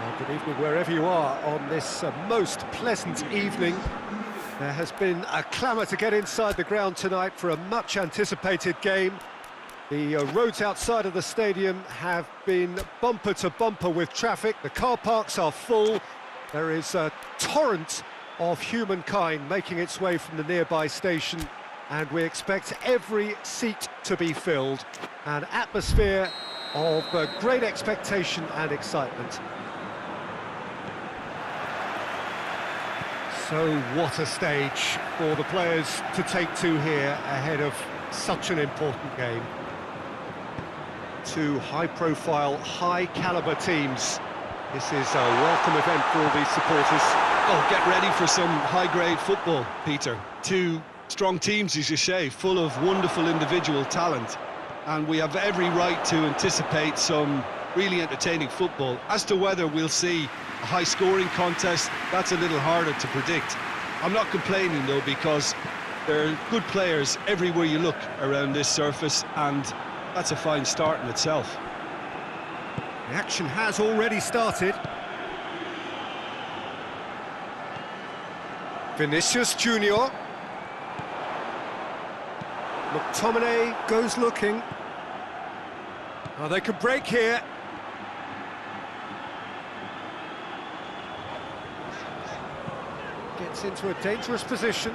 Well, good evening wherever you are on this most pleasant evening. There has been a clamour to get inside the ground tonight for a much-anticipated game. The roads outside of the stadium have been bumper to bumper with traffic. The car parks are full. There is a torrent of humankind making its way from the nearby station, and we expect every seat to be filled. An atmosphere of great expectation and excitement. So what a stage for the players to take to here ahead of such an important game. Two high-profile, high-caliber teams. This is a welcome event for all these supporters. Oh, get ready for some high-grade football, Peter. Two strong teams, as you say, full of wonderful individual talent. And we have every right to anticipate some really entertaining football. As to whether we'll see a high-scoring contest, that's a little harder to predict. I'm not complaining, though, because there are good players everywhere you look around this surface, and that's a fine start in itself. The action has already started. Vinicius Junior. McTominay goes looking. Oh, they could break here. Gets into a dangerous position.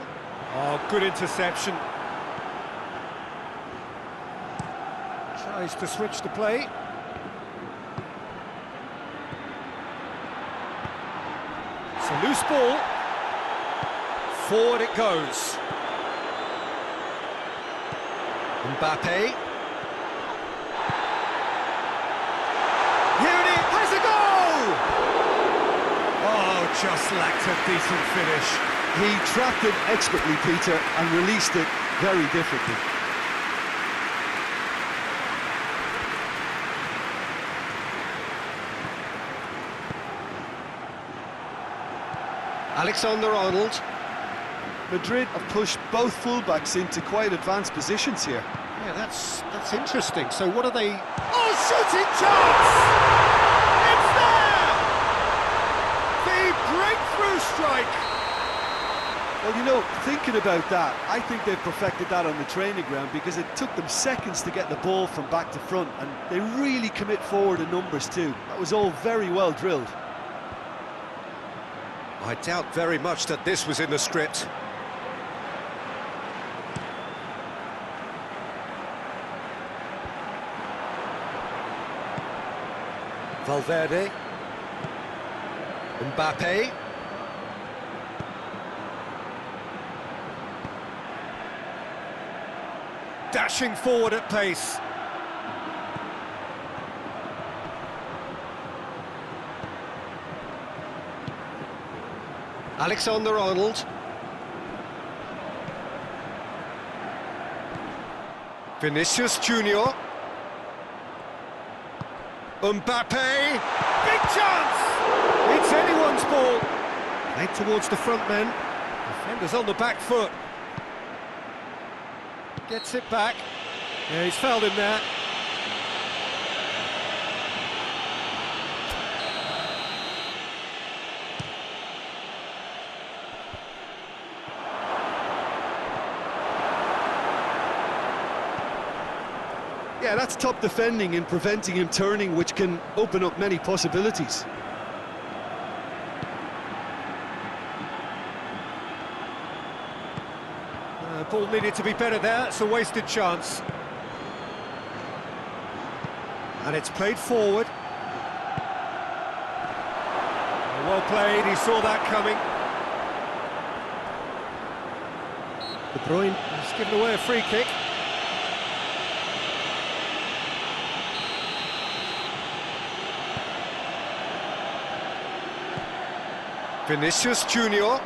Oh, good interception. Tries to switch the play. It's a loose ball. Forward it goes. Mbappe. Here it is, has a goal! Oh, just lacked a decent finish. He trapped it expertly, Peter, and released it very differently. Alexander-Arnold. Madrid have pushed both fullbacks into quite advanced positions here. Yeah, that's interesting. So what are they... Oh, shooting chance! It's there! The breakthrough strike! Well, you know, thinking about that, I think they've perfected that on the training ground, because it took them seconds to get the ball from back to front, and they really commit forward in numbers too. That was all very well drilled. I doubt very much that this was in the script. Valverde. Mbappe. Dashing forward at pace. Alexander-Arnold. Vinicius Junior. Mbappe. Big chance! It's anyone's ball. Played towards the front men. Defenders on the back foot. Gets it back. Yeah, he's fouled him there. Yeah, that's top defending and preventing him turning, which can open up many possibilities. Ball needed to be better there. It's a wasted chance. And it's played forward. Well played, he saw that coming. De Bruyne has given away a free kick. Vinicius Junior.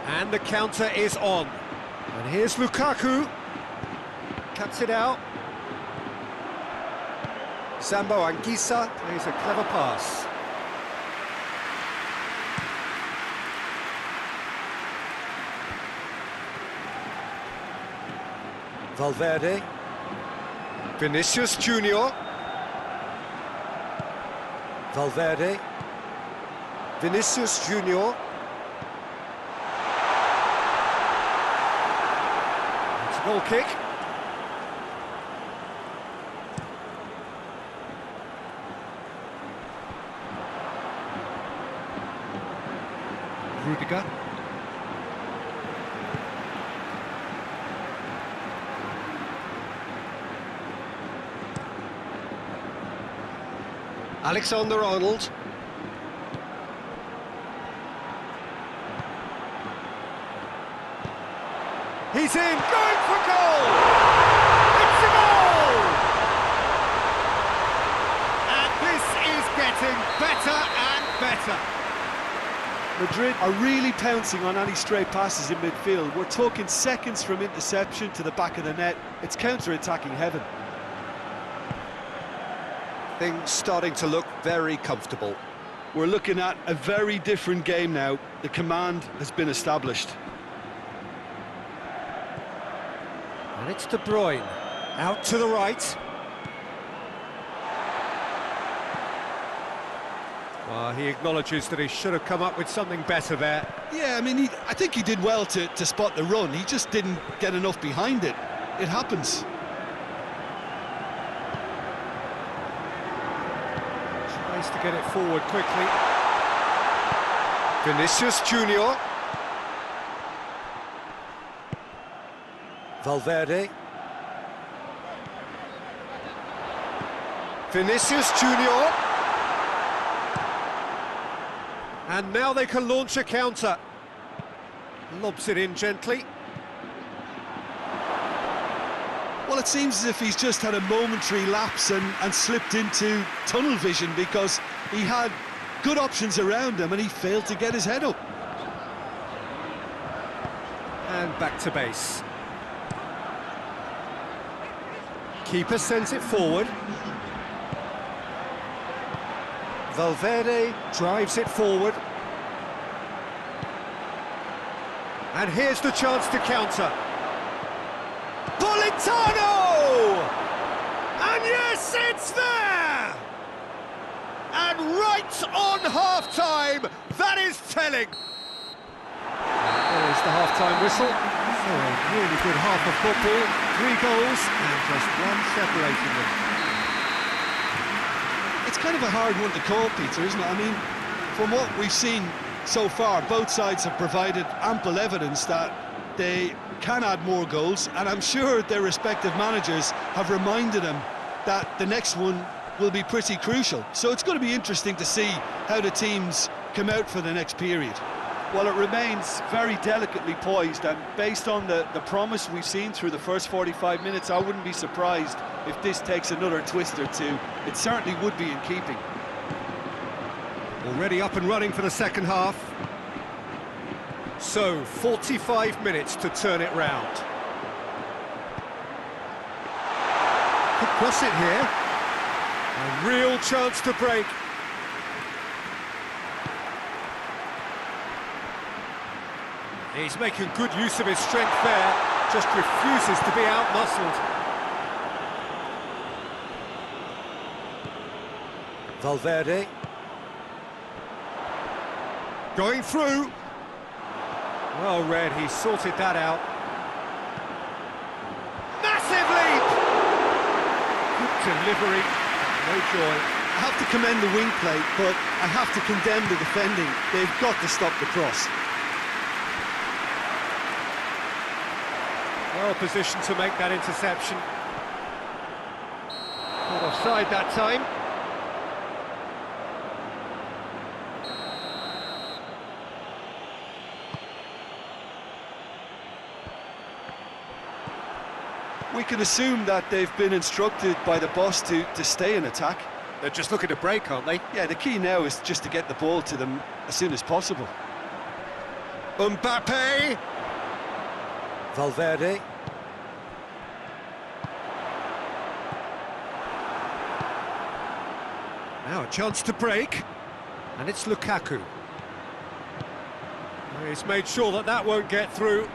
And the counter is on. And here's Lukaku. Cuts it out. Sambo Anguissa plays a clever pass. Valverde. Vinicius Junior. Valverde. Vinicius Junior. It's a goal kick. Rudiger. Alexander-Arnold. He's in, going for goal! It's a goal! And this is getting better and better. Madrid are really pouncing on any stray passes in midfield. We're talking seconds from interception to the back of the net. It's counter-attacking heaven. Things starting to look very comfortable. We're looking at a very different game now. The command has been established. And it's De Bruyne, out to the right. Well, he acknowledges that he should have come up with something better there. Yeah, I mean, I think he did well to spot the run. He just didn't get enough behind it. It happens. Tries to get it forward quickly. Vinicius Junior. Valverde. Vinicius Junior. And now they can launch a counter. Lobs it in gently. Well, it seems as if he's just had a momentary lapse and slipped into tunnel vision, because he had good options around him and he failed to get his head up. And back to base. Keeper sends it forward. Valverde drives it forward. And here's the chance to counter. Politano! And yes, it's there! And right on half-time, that is telling. There's the half-time whistle. So a really good half of football, 3 goals and just one separating them. It's kind of a hard one to call, Peter, isn't it? I mean, from what we've seen so far, both sides have provided ample evidence that they can add more goals, and I'm sure their respective managers have reminded them that the next one will be pretty crucial. So it's going to be interesting to see how the teams come out for the next period. Well, it remains very delicately poised, and based on the promise we've seen through the first 45 minutes, I wouldn't be surprised if this takes another twist or two. It certainly would be in keeping. Already up and running for the second half. So, 45 minutes to turn it round. Could cross it here. A real chance to break. He's making good use of his strength there, just refuses to be out-muscled. Valverde. Going through. Well read, he sorted that out. Massive leap! Good delivery, no joy. I have to commend the wing play, but I have to condemn the defending. They've got to stop the cross. Well positioned to make that interception. Not offside that time. We can assume that they've been instructed by the boss to stay in attack. They're just looking to break, aren't they? Yeah, the key now is just to get the ball to them as soon as possible. Mbappe! Valverde. Now a chance to break. And it's Lukaku. He's made sure that that won't get through.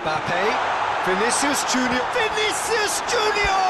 Mbappe, Vinicius Junior, Vinicius Junior!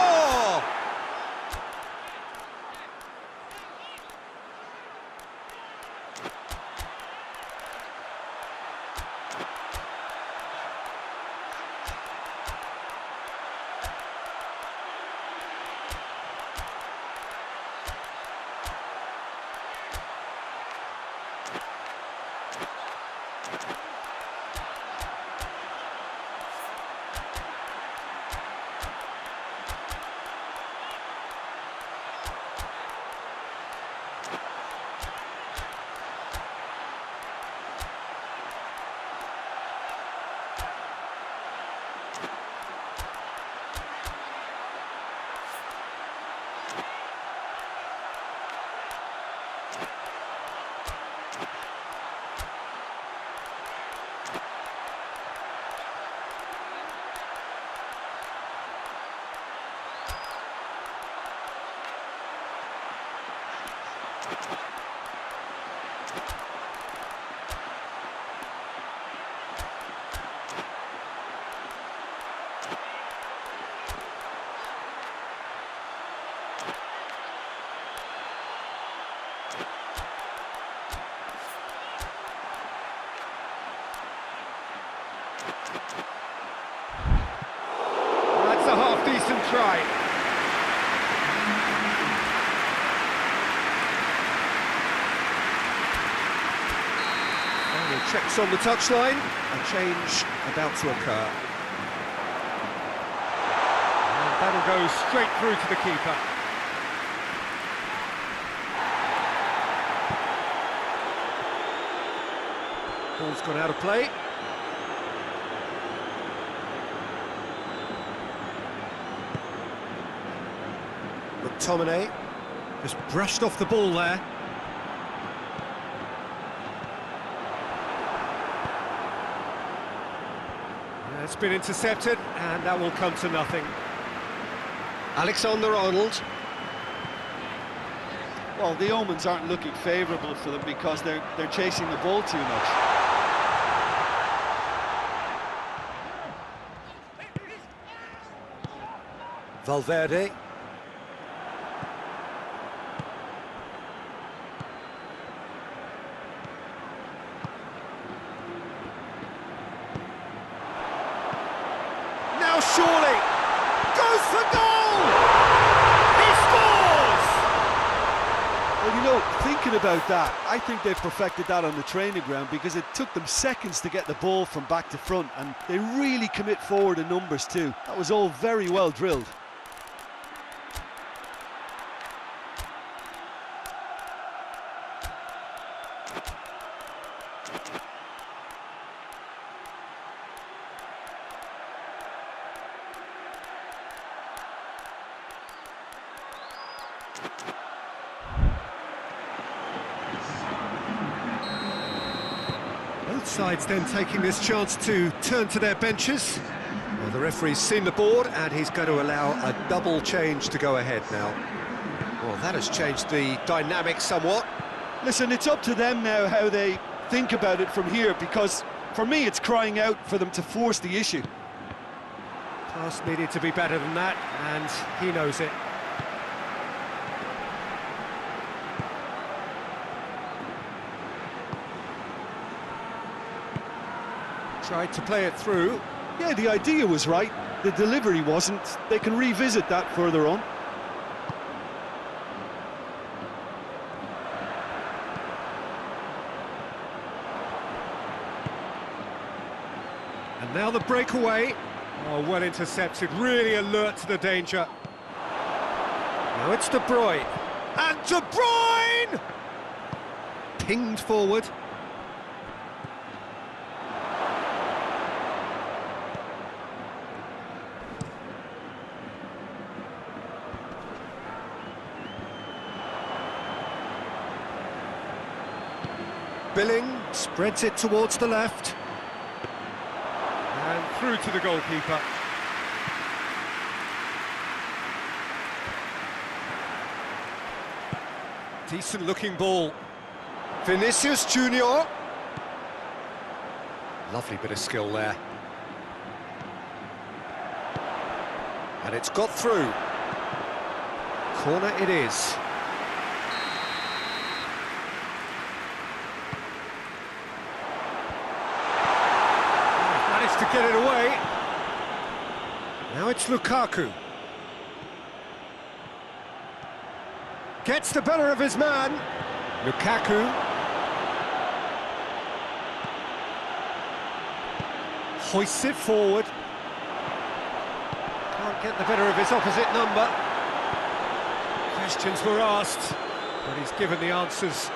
That's a half-decent try. And he checks on the touchline. A change about to occur. And that'll go straight through to the keeper. Ball's gone out of play. McTominay just brushed off the ball there. It's been intercepted, and that will come to nothing. Alexander-Arnold. Well, the omens aren't looking favourable for them because they're chasing the ball too much. Valverde. Now surely goes for goal! He scores! Well, you know, thinking about that, I think they've perfected that on the training ground because it took them seconds to get the ball from back to front, and they really commit forward in numbers too. That was all very well drilled. Both sides then taking this chance to turn to their benches. Well, the referee's seen the board and he's going to allow a double change to go ahead now. Well, that has changed the dynamic somewhat. Listen, it's up to them now how they think about it from here, because for me it's crying out for them to force the issue. Pass needed to be better than that, and he knows it. Tried to play it through. Yeah, the idea was right, the delivery wasn't. They can revisit that further on. And now the breakaway. Oh, well intercepted, really alert to the danger. Now it's De Bruyne. And De Bruyne! Pinged forward. Billing spreads it towards the left. And through to the goalkeeper. Decent looking ball. Vinicius Junior. Lovely bit of skill there. And it's got through. Corner it is. Managed to get it away. Now it's Lukaku. Gets the better of his man. Lukaku. Hoists it forward. Can't get the better of his opposite number. Questions were asked, but he's given the answers.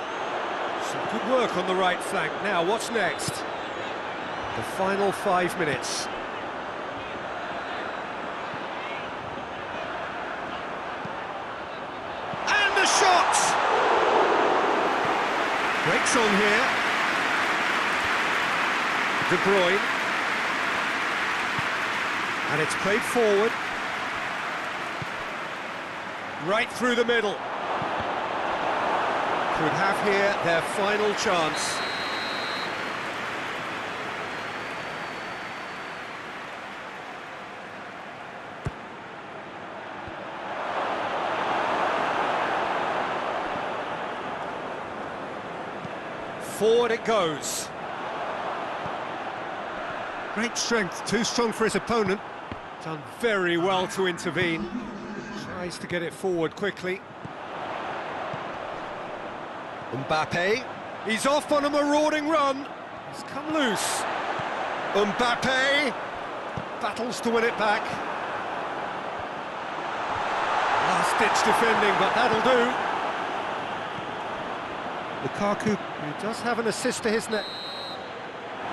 Some good work on the right flank. Now, what's next? The final 5 minutes. And the shot! Breaks on here. De Bruyne. And it's played forward. Right through the middle. Could have here their final chance. Forward it goes. Great strength, too strong for his opponent. Done very well to intervene. Tries to get it forward quickly. Mbappe. He's off on a marauding run. He's come loose. Mbappe. Battles to win it back. Last-ditch defending, but that'll do. Lukaku, who does have an assist to his net.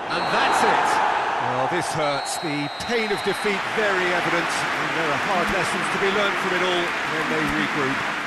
And that's it. Well, this hurts. The pain of defeat very evident, and there are hard lessons to be learned from it all when they regroup.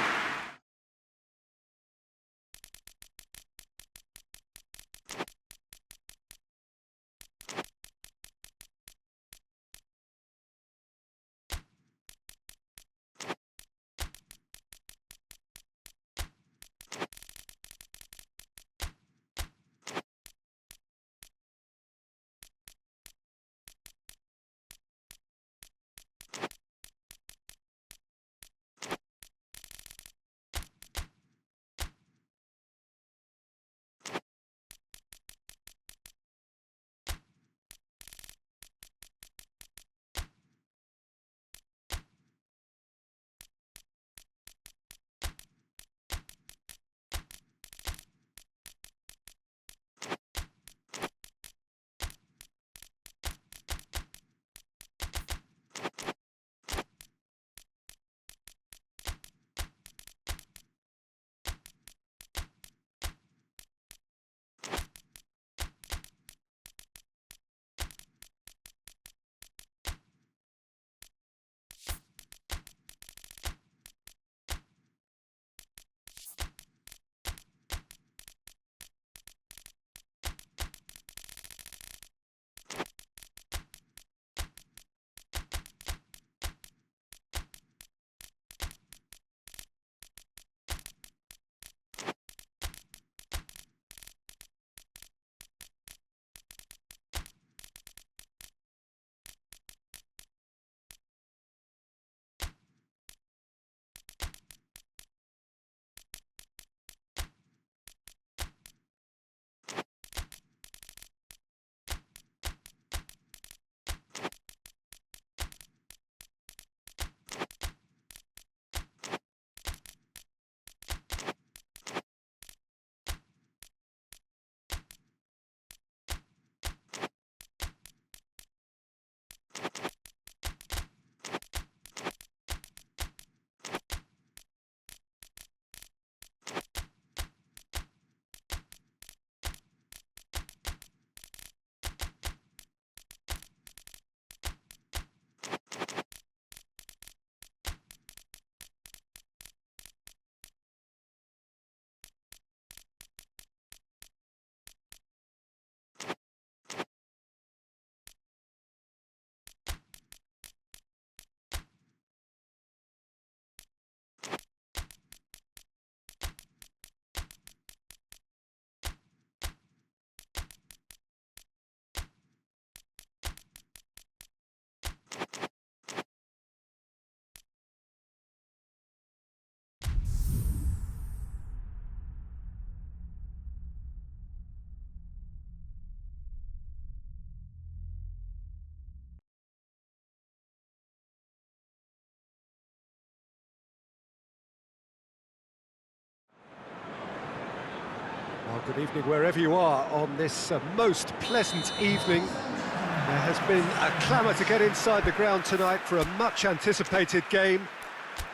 Well, good evening wherever you are on this most pleasant evening. There has been a clamour to get inside the ground tonight for a much-anticipated game.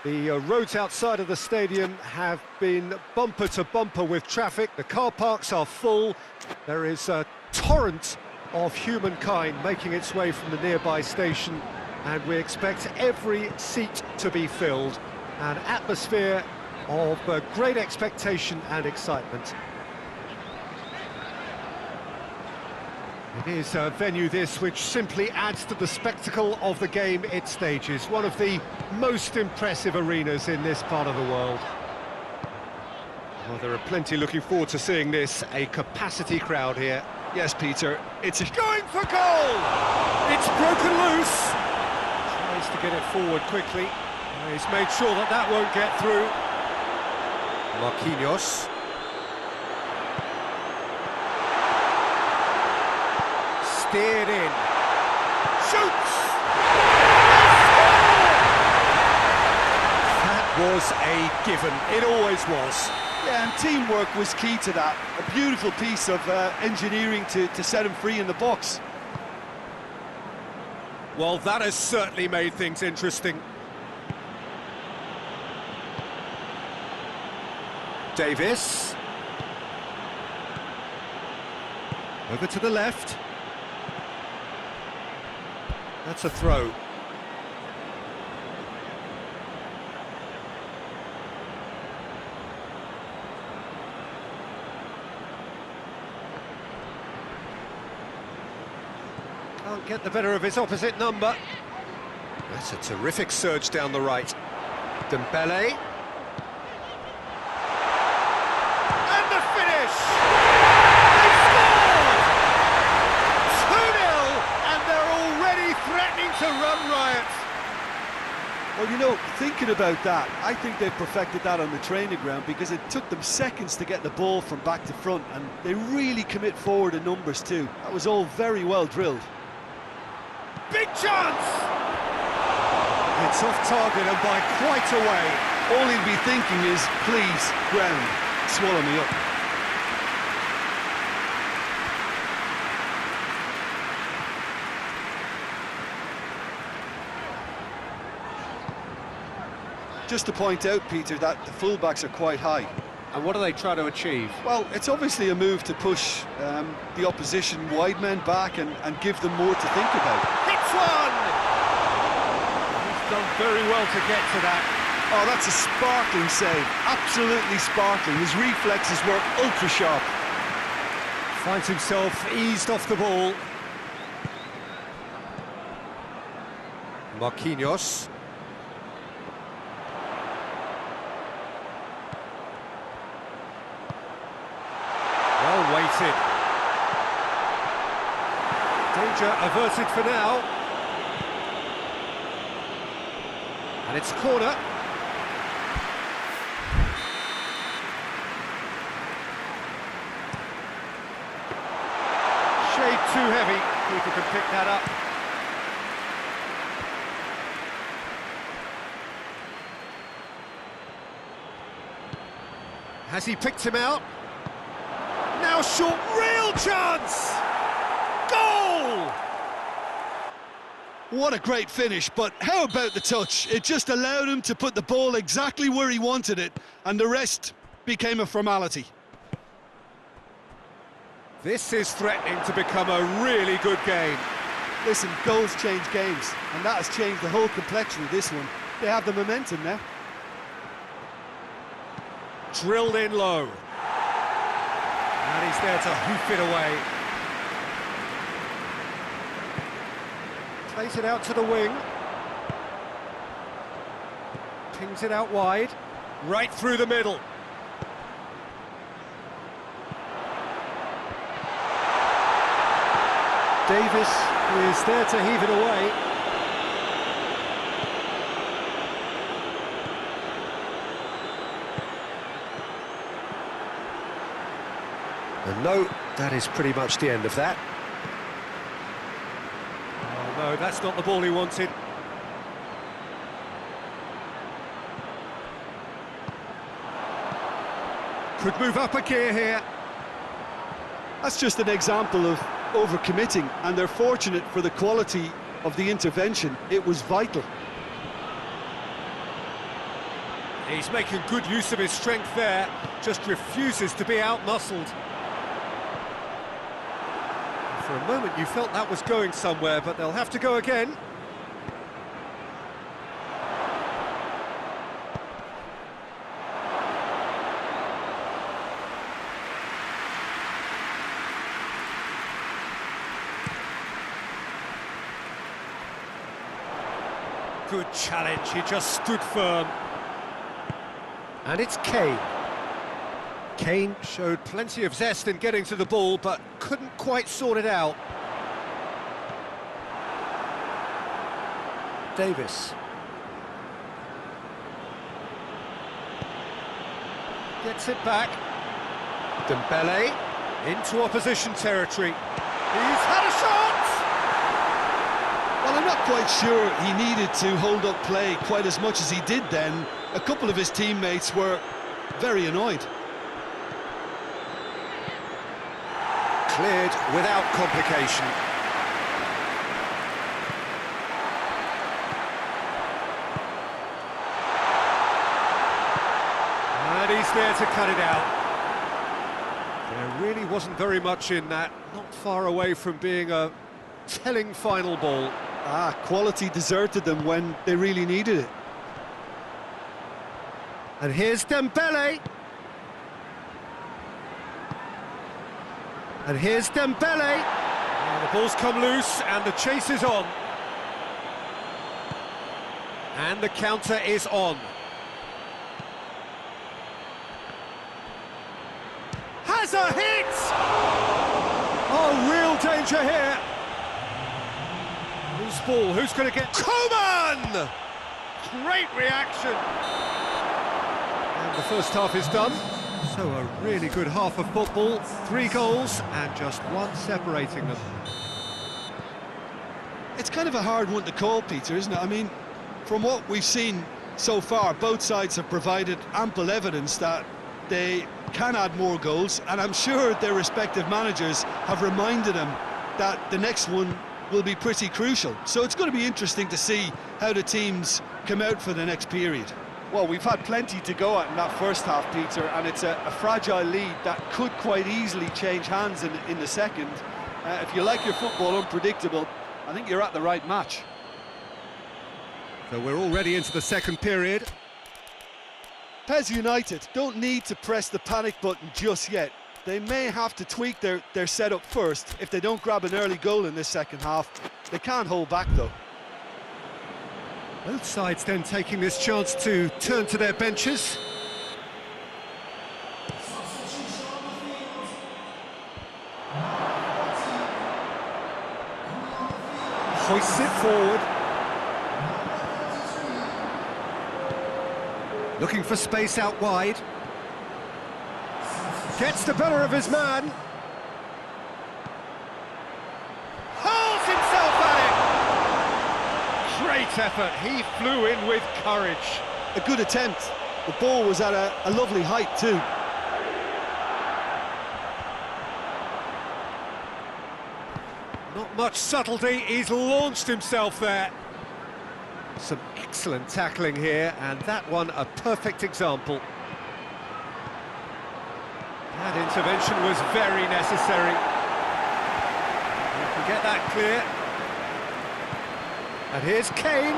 The roads outside of the stadium have been bumper to bumper with traffic. The car parks are full. There is a torrent of humankind making its way from the nearby station, and we expect every seat to be filled. An atmosphere of great expectation and excitement. It is a venue this which simply adds to the spectacle of the game it stages. One of the most impressive arenas in this part of the world. Well, there are plenty looking forward to seeing this. A capacity crowd here. Yes, Peter, it's going for goal! It's broken loose. Tries to get it forward quickly. He's made sure that that won't get through. Marquinhos. Steered in. Shoots! That was a given. It always was. Yeah, and teamwork was key to that. A beautiful piece of engineering to set him free in the box. Well, that has certainly made things interesting. Davis. Over to the left. That's a throw. Can't get the better of his opposite number. That's a terrific surge down the right. Dembele. And the finish! They scored! 2-0, and they're already threatening to run riot. Well, you know, thinking about that, I think they've perfected that on the training ground, because it took them seconds to get the ball from back to front, and they really commit forward in numbers too. That was all very well drilled. Big chance! It's off target and by quite a way. all he'll be thinking is, please, ground, swallow me up. Just to point out, Peter, that the fullbacks are quite high. And what do they try to achieve? Well, it's obviously a move to push the opposition wide men back and give them more to think about. Hits one! He's done very well to get to that. Oh, that's a sparkling save. Absolutely sparkling. His reflexes were ultra sharp. Finds himself eased off the ball. Marquinhos. Well weighted. Danger averted for now. And it's a corner. Shade too heavy. Keeper can pick that up. Has he picked him out? Now short, real chance! Goal! What a great finish, but how about the touch? It just allowed him to put the ball exactly where he wanted it, and the rest became a formality. This is threatening to become a really good game. Listen, goals change games, and that has changed the whole complexion of this one. They have the momentum now. Drilled in low. And he's there to hoof it away. Plays it out to the wing. Pings it out wide. Right through the middle. Davis is there to heave it away. And no, that is pretty much the end of that. Oh no, that's not the ball he wanted. Could move up a gear here. That's just an example of overcommitting, and they're fortunate for the quality of the intervention. It was vital. He's making good use of his strength there, just refuses to be out-muscled. For a moment you felt that was going somewhere, but they'll have to go again. Good challenge, he just stood firm. And it's Kane. Kane showed plenty of zest in getting to the ball, but couldn't quite sort it out. Davis. Gets it back. Dembele into opposition territory. He's had a shot! Well, I'm not quite sure he needed to hold up play quite as much as he did then. A couple of his teammates were very annoyed. Cleared without complication. And he's there to cut it out. There really wasn't very much in that, not far away from being a telling final ball. Quality deserted them when they really needed it. And here's Dembele. And here's Dembele. And the ball's come loose and the chase is on. And the counter is on. Has a hit! Oh, real danger here. Loose ball, who's going to get... Coman! Great reaction. And the first half is done. So a really good half of football, 3 goals and just one separating them. It's kind of a hard one to call, Peter, isn't it? I mean, from what we've seen so far, both sides have provided ample evidence that they can add more goals, and I'm sure their respective managers have reminded them that the next one will be pretty crucial. So it's going to be interesting to see how the teams come out for the next period. Well, we've had plenty to go at in that first half, Peter, and it's a fragile lead that could quite easily change hands in the second. If you like your football unpredictable, I think you're at the right match. So we're already into the second period. PES United don't need to press the panic button just yet. They may have to tweak their setup first. If they don't grab an early goal in this second half, they can't hold back though. Both sides then taking this chance to turn to their benches. Hoists it forward. Looking for space out wide. Gets the better of his man. Hurls himself at it! Great effort, he flew in with courage. A good attempt. The ball was at a lovely height too. Not much subtlety, he's launched himself there. Some excellent tackling here, and that one a perfect example. That intervention was very necessary. You can get that clear. And here's Kane.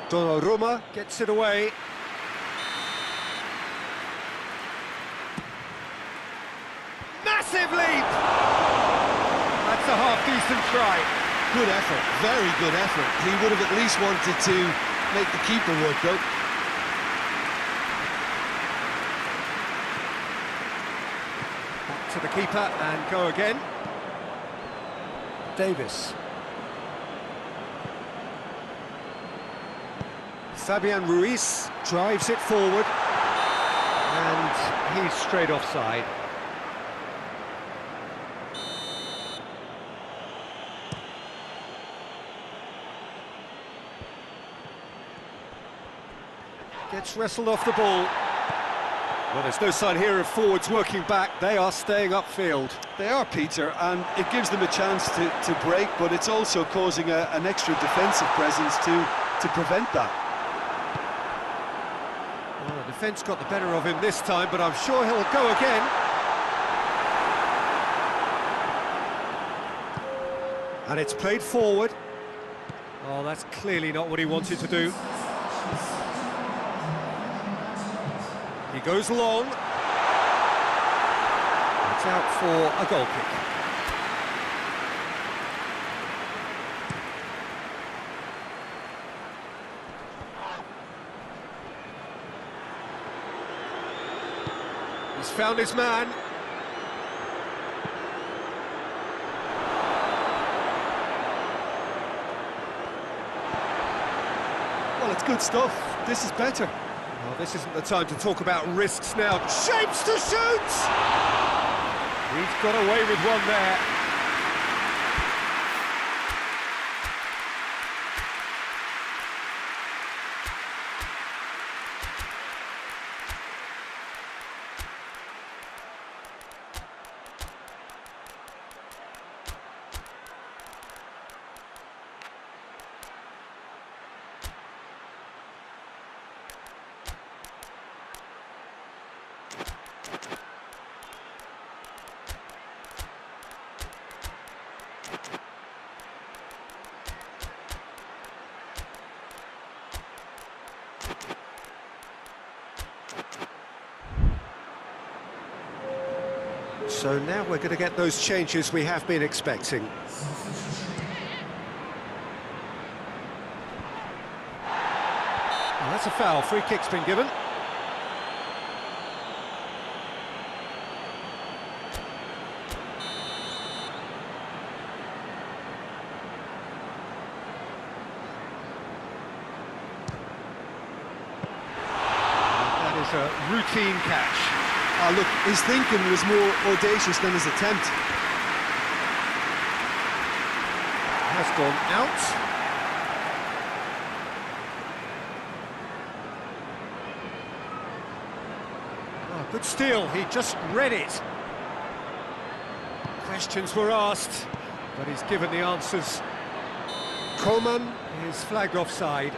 Donnarumma gets it away. Massive leap! That's a half-decent try. Good effort, very good effort. He would have at least wanted to make the keeper work though. Back to the keeper and go again. Davis. Fabian Ruiz drives it forward. And he's straight offside. Gets wrestled off the ball. Well, there's no sign here of forwards working back. They are staying upfield. They are, Peter, and it gives them a chance to break, but it's also causing an extra defensive presence to prevent that. Well, the defence got the better of him this time, but I'm sure he'll go again. And it's played forward. Oh, that's clearly not what he wanted to do. He goes long. It's out for a goal kick. He's found his man. Well, it's good stuff. This is better. Well, this isn't the time to talk about risks now. Shapes to shoot! He's got away with one there. So now we're going to get those changes we have been expecting. Well, that's a foul. Free kick's been given. That is a routine catch. Oh, look, his thinking was more audacious than his attempt. Has gone out. Oh, good steal, he just read it. Questions were asked, but he's given the answers. Coman is flagged offside.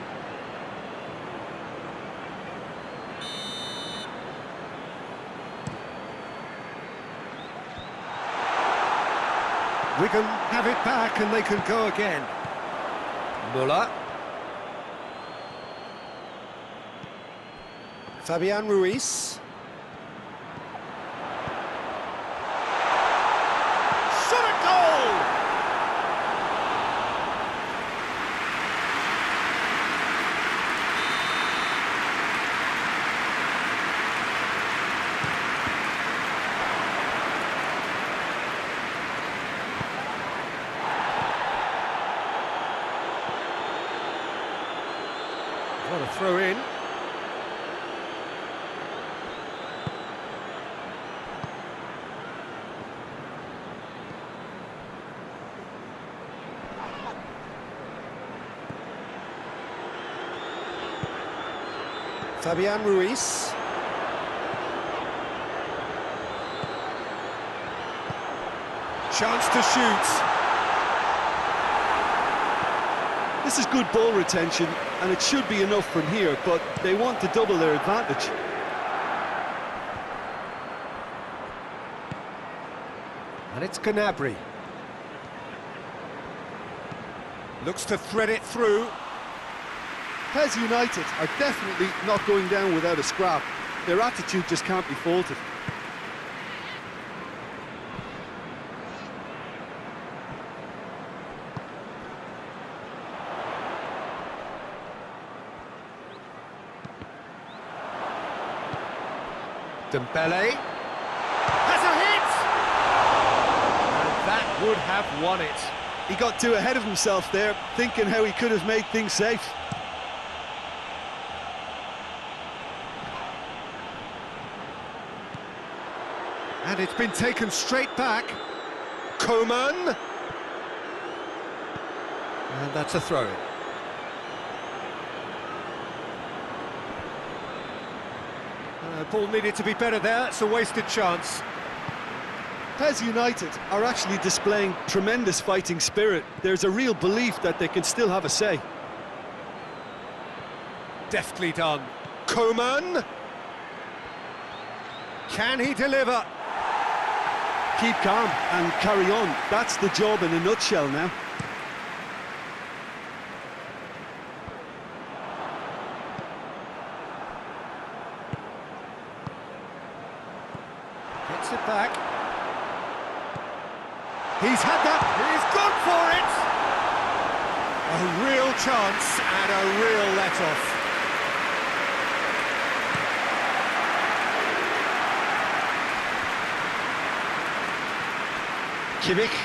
Wigan have it back and they can go again. Muller. Fabian Ruiz. Shot at goal! What a throw in. Fabian Ruiz. Chance to shoot. This is good ball retention, and it should be enough from here, but they want to double their advantage. And it's Gnabry. Looks to thread it through. PES United are definitely not going down without a scrap. Their attitude just can't be faulted. Dembele has a hit! And that would have won it. He got too ahead of himself there, thinking how he could have made things safe. And it's been taken straight back. Coman. And that's a throw-in. Ball needed to be better there, it's a wasted chance. PES United are actually displaying tremendous fighting spirit. There's a real belief that they can still have a say. Deftly done. Coman! Can he deliver? Keep calm and carry on. That's the job in a nutshell now. Gets it back. He's had that. He's gone for it. A real chance and a real let-off. Kimmich.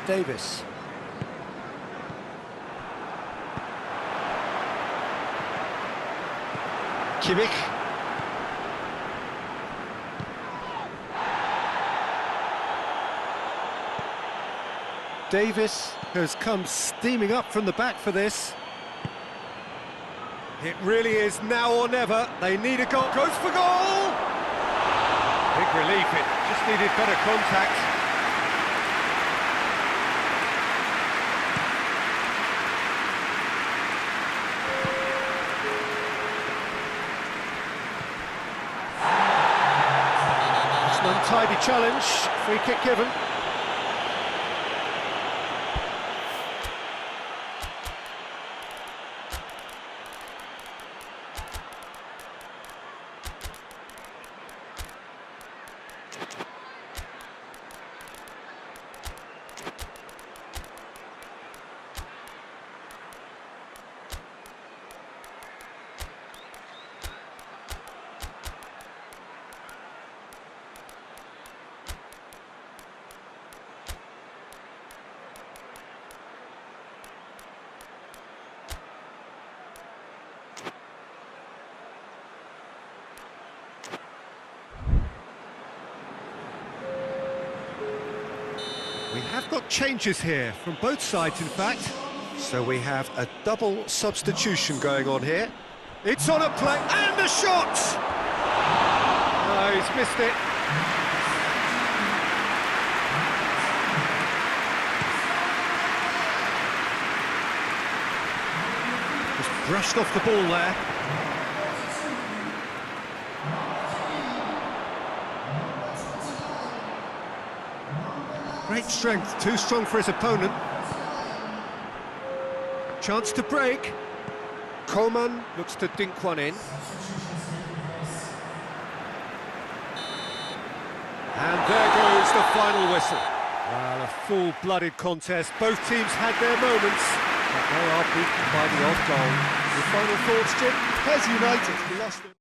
Davis. Kimmich. Davis has come steaming up from the back for this. It really is now or never. They need a goal. Goes for goal! Big relief, it just needed better contact. It's an untidy challenge, free kick given. We have got changes here from both sides, in fact. So we have a double substitution going on here. It's on a play, and a shot! No, he's missed it. Just brushed off the ball there. Great strength, too strong for his opponent. Chance to break. Coman looks to dink one in. And there goes the final whistle. Well, a full-blooded contest. Both teams had their moments, but they are beaten by the odd goal. Your final thoughts, Jim? PES United lost their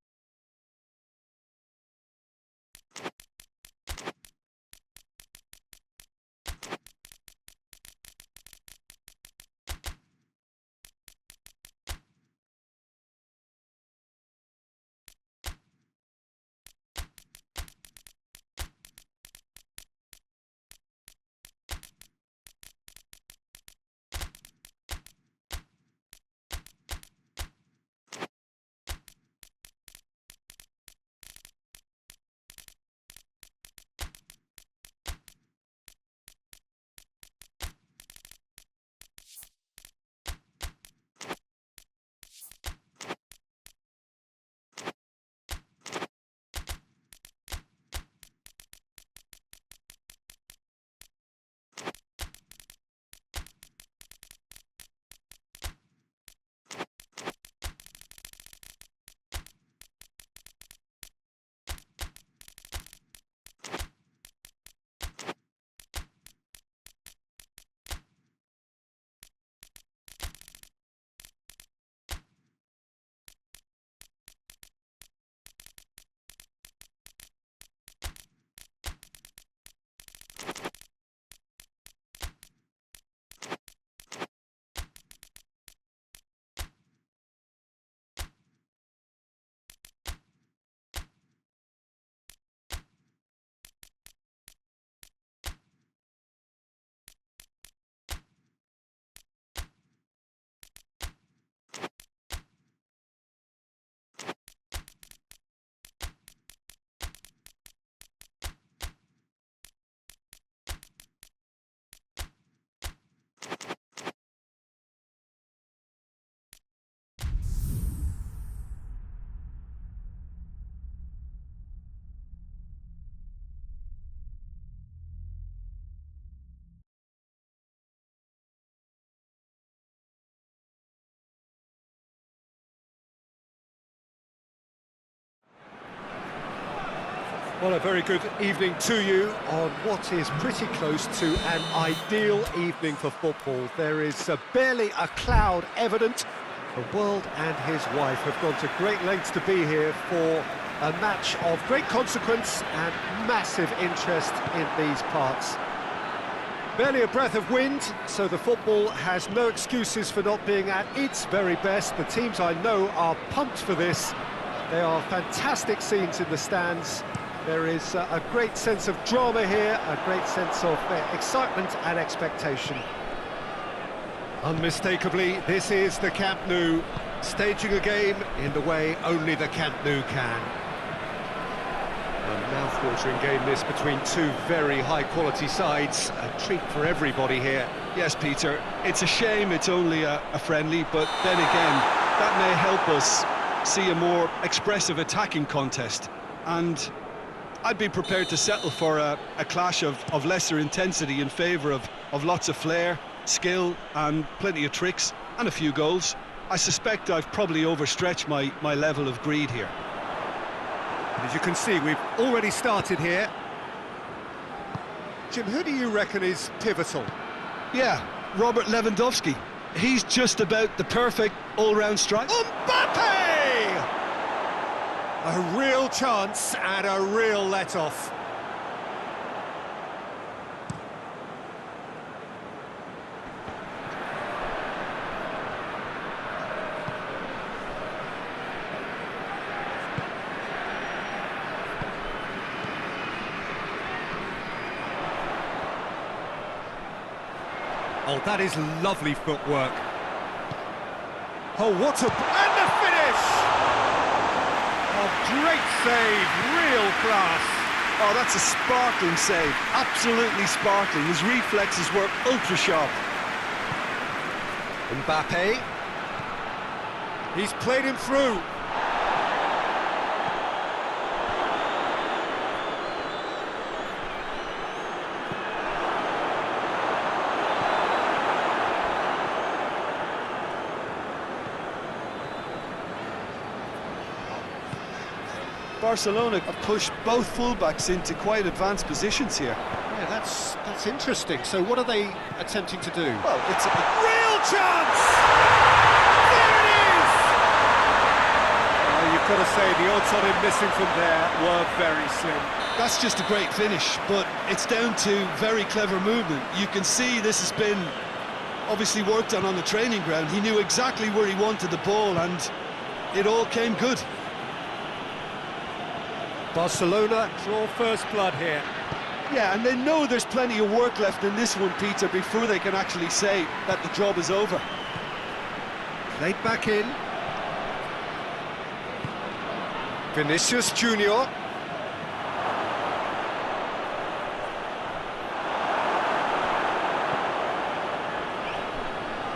Well, a very good evening to you on what is pretty close to an ideal evening for football. There is barely a cloud evident. The world and his wife have gone to great lengths to be here for a match of great consequence and massive interest in these parts. Barely a breath of wind, so the football has no excuses for not being at its very best. The teams I know are pumped for this. They are fantastic scenes in the stands. There is a great sense of drama here, a great sense of excitement and expectation. Unmistakably, this is the Camp Nou, staging a game in the way only the Camp Nou can. A mouth-watering game this between two very high-quality sides, a treat for everybody here. Yes, Peter, it's a shame it's only a friendly, but then again, that may help us see a more expressive attacking contest. And I'd be prepared to settle for a clash of lesser intensity in favour of lots of flair, skill and plenty of tricks and a few goals. I suspect I've probably overstretched my level of greed here. As you can see, we've already started here. Jim, who do you reckon is pivotal? Yeah, Robert Lewandowski. He's just about the perfect all-round strike. Mbappe! A real chance and a real let-off. Oh, that is lovely footwork. Oh, what a... and the finish! Oh, great save, real class. Oh, that's a sparkling save, absolutely sparkling. His reflexes were ultra sharp. Mbappe. He's played him through. Barcelona have pushed both fullbacks into quite advanced positions here. Yeah, that's interesting. So what are they attempting to do? Well, it's a Real chance! There it is! Well, you've got to say the odds on him missing from there were very slim. That's just a great finish, but it's down to very clever movement. You can see this has been obviously worked on the training ground. He knew exactly where he wanted the ball and it all came good. Barcelona draw first blood here. Yeah, and they know there's plenty of work left in this one, Peter, before they can actually say that the job is over. Played back in. Vinicius Junior.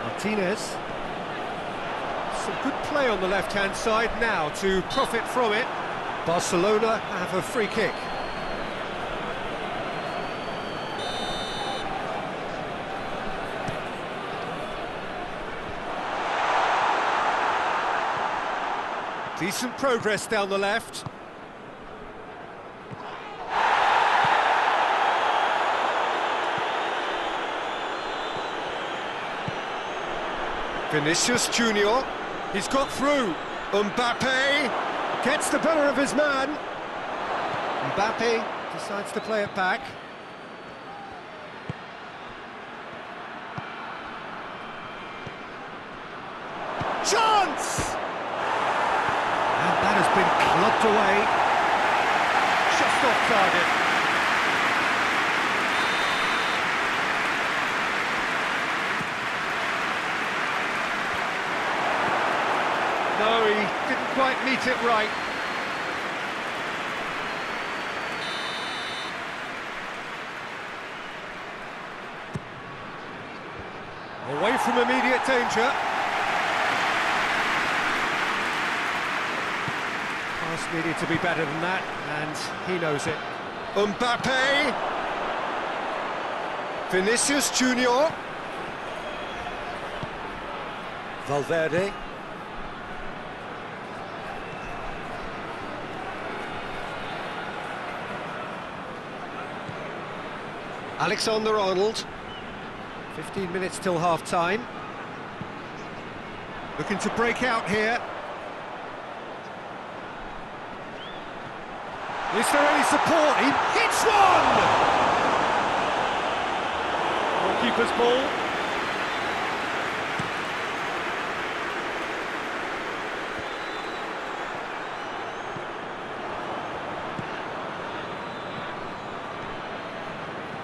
Martinez. Some good play on the left-hand side now to profit from it. Barcelona have a free kick. Decent progress down the left. Vinicius Junior. He's got through. Mbappe. Gets the better of his man. Mbappe decides to play it back. Chance! And that has been clubbed away. Just off target. No, he didn't quite meet it right. Away from immediate danger. Pass needed to be better than that, and he knows it. Mbappe. Vinicius Junior. Valverde. Alexander-Arnold. 15 minutes till half-time. Looking to break out here. Is there any support? He hits one! Goalkeeper's ball.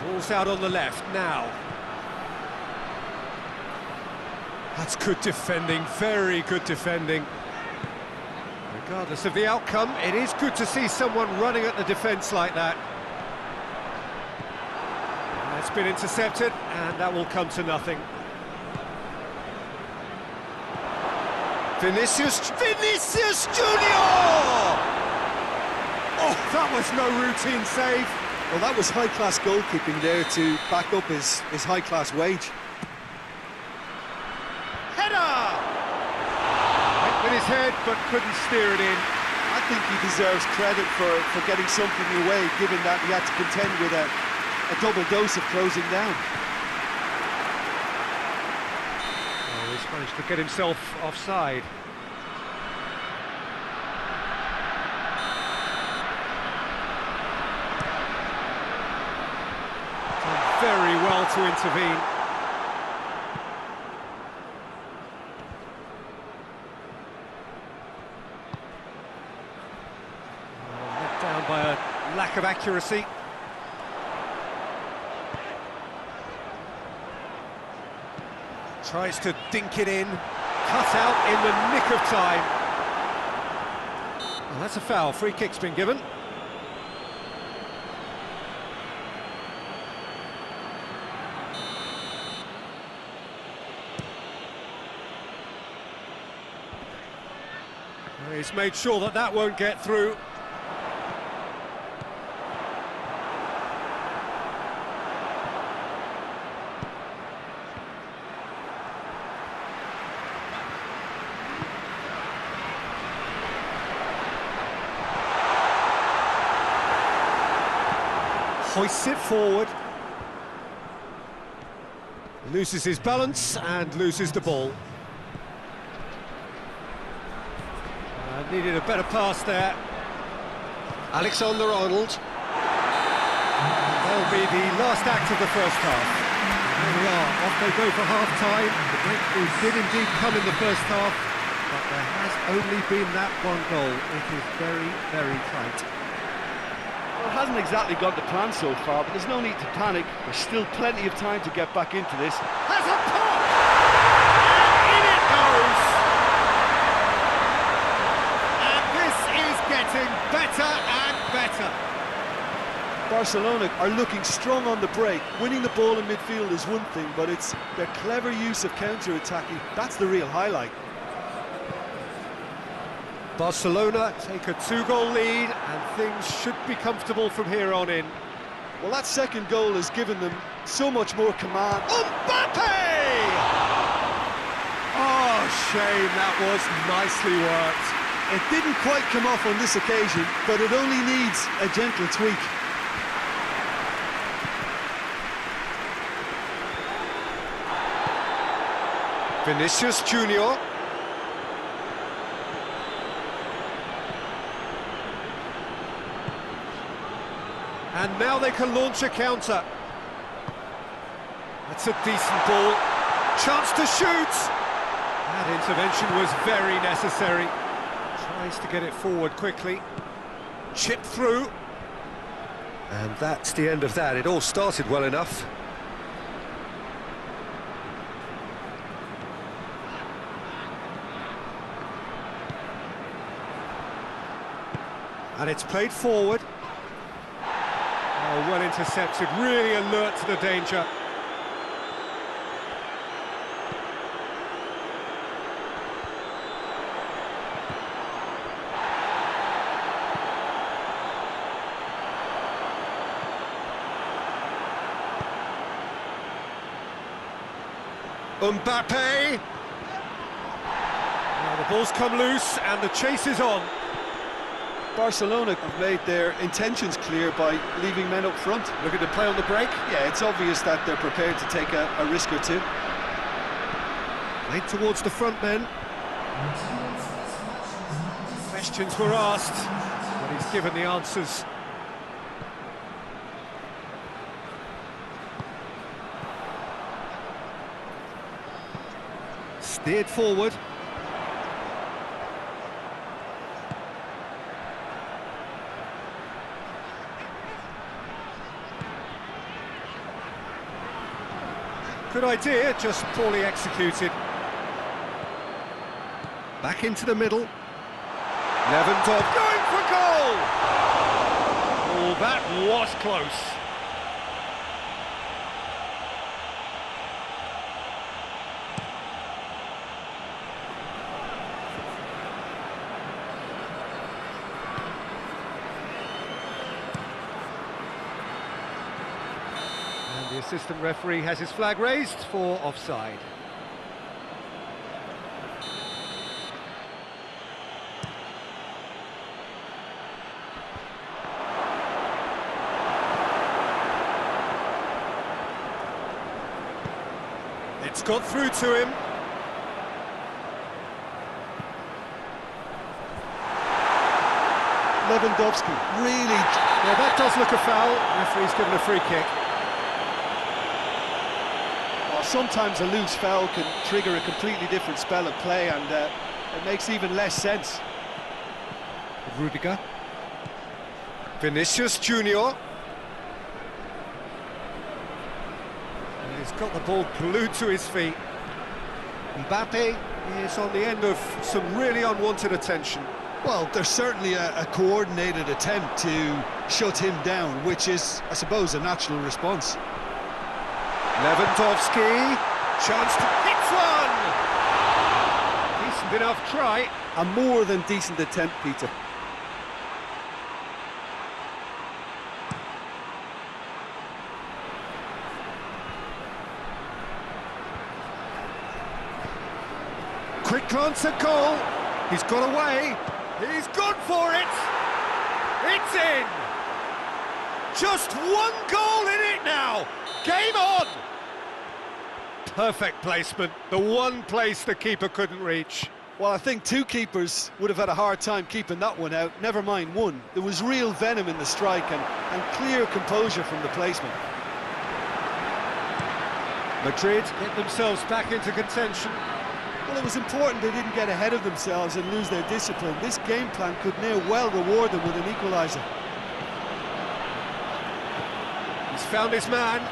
Ball's out on the left now. That's good defending, very good defending. Regardless of the outcome, it is good to see someone running at the defence like that. It's been intercepted, and that will come to nothing. Vinicius Junior! Oh, that was no routine save. Well, that was high-class goalkeeping there to back up his high-class wage. Header! Went with his head, but couldn't steer it in. I think he deserves credit for getting something away, given that he had to contend with a double dose of closing down. Oh, he's managed to get himself offside. Done very well to intervene. Let down by a lack of accuracy. Tries to dink it in, cut out in the nick of time. Well, that's a foul, free kick's been given. Well, he's made sure that that won't get through. Hoists it forward. Loses his balance and loses the ball. Needed a better pass there. Alexander-Arnold. That'll be the last act of the first half. There we are, off they go for half-time. The breakthrough did indeed come in the first half, but there has only been that one goal. It is very, very tight. Well, it hasn't exactly gone to plan so far, but there's no need to panic. There's still plenty of time to get back into this. Has a pop! And in it goes! And this is getting better and better. Barcelona are looking strong on the break. Winning the ball in midfield is one thing, but it's their clever use of counter-attacking. That's the real highlight. Barcelona take a 2-goal lead, and things should be comfortable from here on in. Well, that second goal has given them so much more command. Mbappe! Oh, shame, that was nicely worked. It didn't quite come off on this occasion, but it only needs a gentle tweak. Vinicius Junior. And now they can launch a counter. That's a decent ball. Chance to shoot. That intervention was very necessary. Tries to get it forward quickly. Chip through. And that's the end of that. It all started well enough. And it's played forward. Oh, well intercepted, really alert to the danger. Mbappe! Now the ball's come loose and the chase is on. Barcelona have made their intentions clear by leaving men up front. Looking to play on the break. Yeah, it's obvious that they're prepared to take a risk or two. Played towards the front men. Questions were asked, but he's given the answers. Steered forward. Good idea, just poorly executed. Back into the middle. Lewandowski going for goal! Oh, that was close. The assistant referee has his flag raised for offside. It's got through to him. Lewandowski, really... Yeah, that does look a foul. Referee's given a free kick. Sometimes a loose foul can trigger a completely different spell of play, and it makes even less sense. Rudiger. Vinicius Junior. And he's got the ball glued to his feet. Mbappe is on the end of some really unwanted attention. Well, there's certainly a coordinated attempt to shut him down, which is, I suppose, a natural response. Lewandowski, chance to hit one! Decent enough try. A more than decent attempt, Peter. Quick glance at goal. He's got away. He's gone for it. It's in. Just one goal in it now. Game on! Perfect placement, the one place the keeper couldn't reach. Well, I think two keepers would have had a hard time keeping that one out, never mind one. There was real venom in the strike and clear composure from the placement. Madrid get themselves back into contention. Well, it was important they didn't get ahead of themselves and lose their discipline. This game plan could near well reward them with an equaliser. He's found his man.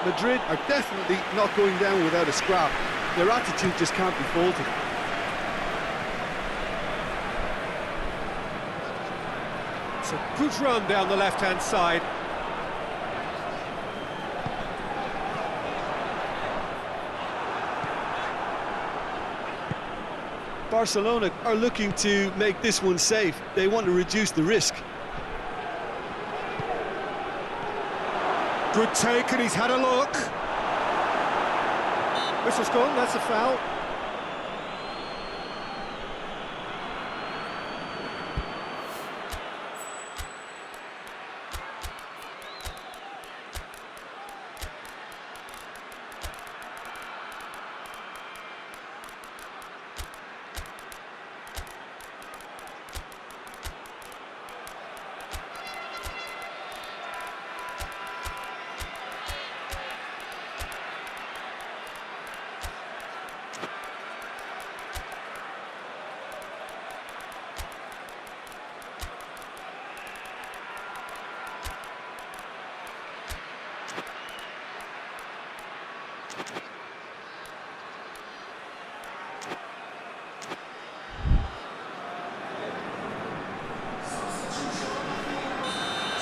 Madrid are definitely not going down without a scrap. Their attitude just can't be faulted. It's a good run down the left-hand side. Barcelona are looking to make this one safe. They want to reduce the risk. Good take, and he's had a look. Whistle's gone, that's a foul.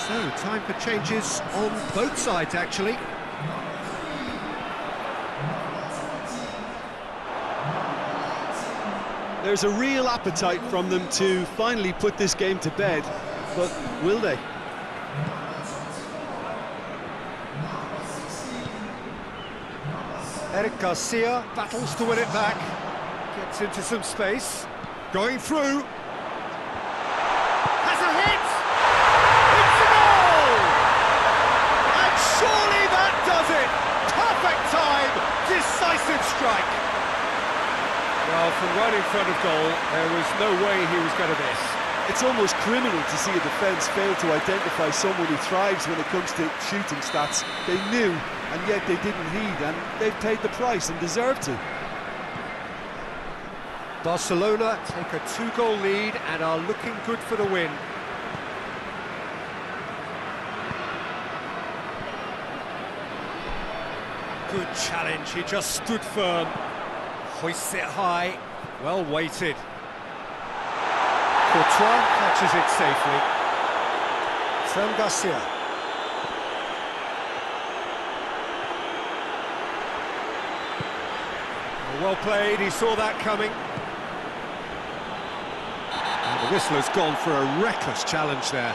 So, time for changes on both sides, actually. There's a real appetite from them to finally put this game to bed, but will they? Eric Garcia battles to win it back, gets into some space. Going through. Has a hit! It's a goal! And surely that does it! Perfect time, decisive strike. Well, from right in front of goal, there was no way he was going to miss. It's almost criminal to see a defence fail to identify someone who thrives when it comes to shooting stats. They knew, and yet they didn't heed, and they've paid the price and deserve to. Barcelona take a 2-goal lead and are looking good for the win. Good challenge, he just stood firm. Hoists it high, well weighted. Courtois catches it safely. Fran Garcia. Well played, he saw that coming. And the whistle has gone for a reckless challenge there.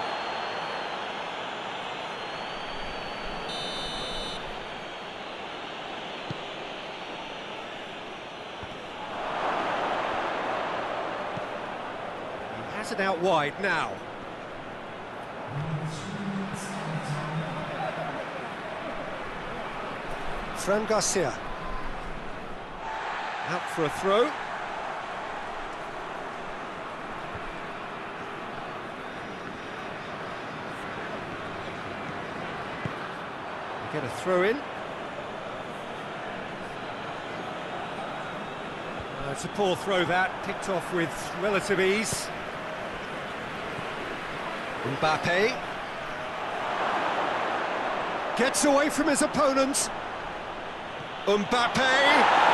He has it out wide now. Fran Garcia. Out for a throw. Get a throw in. It's a poor throw that, picked off with relative ease. Mbappe. Gets away from his opponents. Mbappe.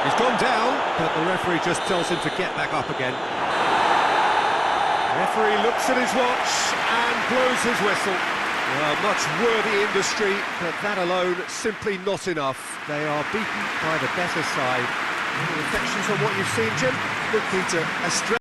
He's gone down, but the referee just tells him to get back up again. The referee looks at his watch and blows his whistle. Well, much worthy industry, but that alone simply not enough. They are beaten by the better side. Any reflections on what you've seen, Jim? Look, Peter, a